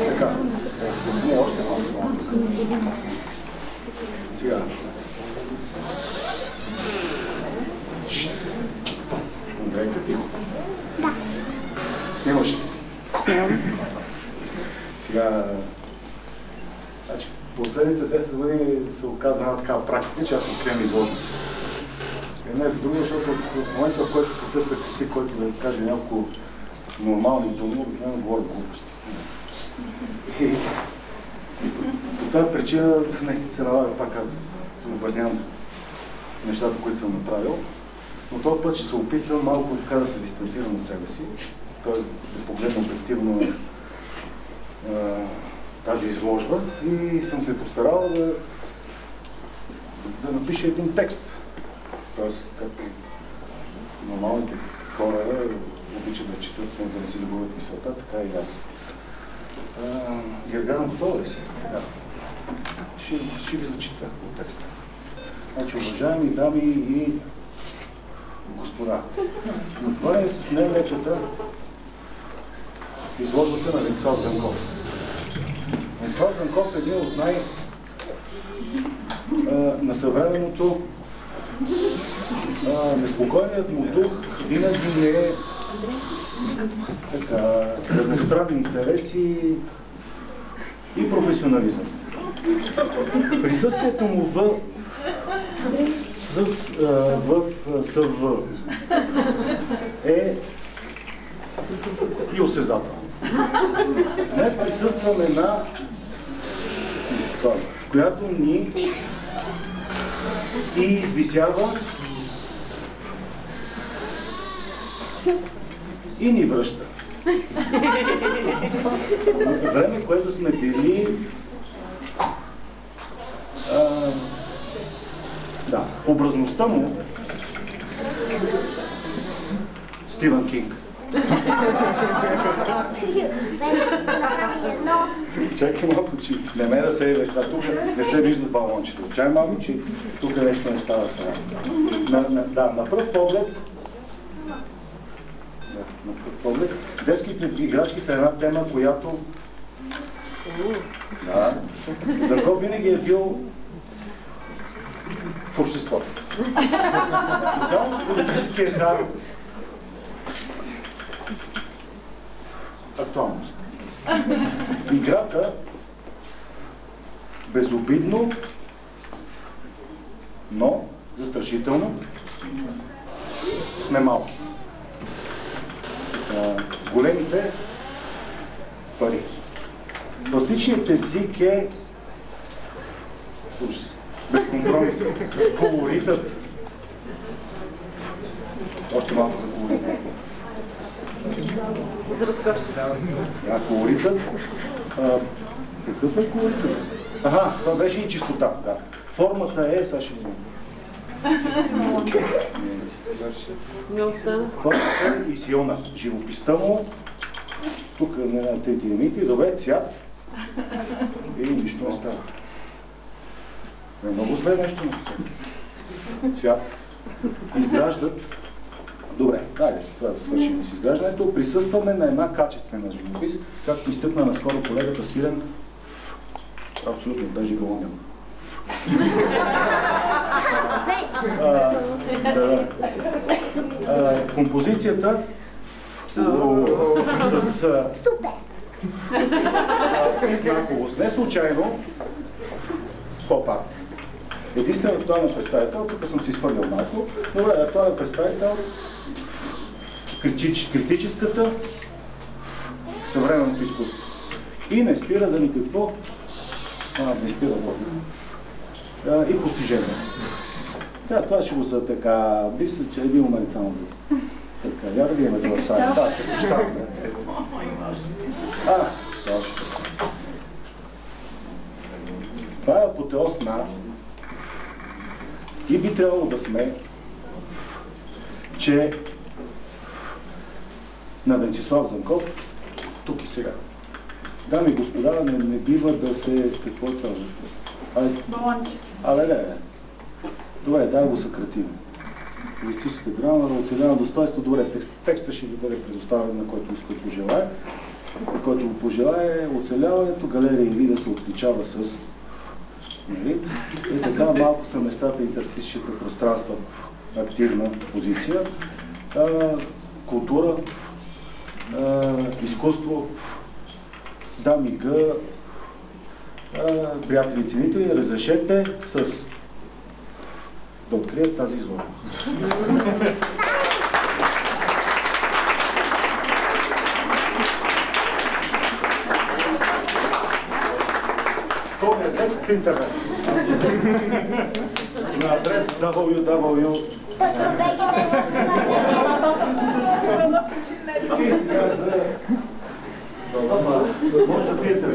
Така. Не, още малко. Сега. Андрейка, тихо. Да. Снимаш ли? Сега... Значи, последните 10 години се оказва една такава практика, че аз откривам изложба. Не за друго, защото в момента, в който потърся критик, който да каже няколко нормални думи, обикновено говоря глупости. И по тази причина се налага, пак аз се обяснявам нещата, които съм направил, но този път ще се опитам малко така да се дистанцирам от себе си, т.е. да погледна обективно тази изложба и съм се постарал да напиша един текст. Тоест, както нормалните хора обичат да четат, да не си забуват мисълта, така и аз. Гергана, готова ли си? Да. Ще ви зачита от текста. Значи, уважаеми дами и господа, това е с нелепата изложбата на Венцислав Занков. Венцислав Занков е един от на съвременното неспокойният му дух винаги не е разностранни интереси и професионализъм. Присъствието му в СВ е и осезателно. Днес присъстваме на която ни и извисява и ни връща. Време, което сме били образността му Стивън Кинг. Чакай малко, че не ме да се ева сега, тук не се виждат балончета. Чакай малко, че тук нещо не става това. На пръв поглед, детските играчки са една тема, която Занков винаги е бил в обществото. Социално-политическия хар актуалност. Играта безобидно, но застрашително сме малки. Големите пари. Пластичният език е безкомпромисен. Колоритът. Още малко за колоритът. За разкош. Колоритът. Какъв е колоритът? Това беше и чистота. Да. Формата е, сега ще формата и силна. Живописта му. Тук на трите лимити. Добре, цвят. И нищо не става. Много зле нещо написано. Цвят. Изграждат. Добре, дайде това да свършим с изграждането. Присъстваме на една качествена живопис, както изтъкна наскоро колегата Свилен. Абсолютно, даже го няма. Композицията с знаковост. Не случайно поп-арт. Единствено актуален представител, тук съм си свърлял малко, но актуален представител критическата съвременното изкуство. И не спира да никакво, не спира и постижение. Това ще го са така, мисля, че един момент само да. Така, я да видим това стане. Да, се прощаваме. Точно. Това е апотеоз на и би трябвало да сме, че на Венцислав Занков, тук и сега. Дами и господа, не бива да се... Какво е това? Балонче. Добре, дай го съкратим. Политическа драма, оценена достоинство. Добре, текста ще ви бъде предоставен на който желая. който го пожелае, оцеляването, галерия Инвида се отличава с... Нали? И така малко са местата и артистичните пространства в активна позиция. Култура, изкуство, дами и г, приятели и ценители, разрешете да открият тази изложба. Това е текст в интернет. На адрес www. И сега за... Може да пиете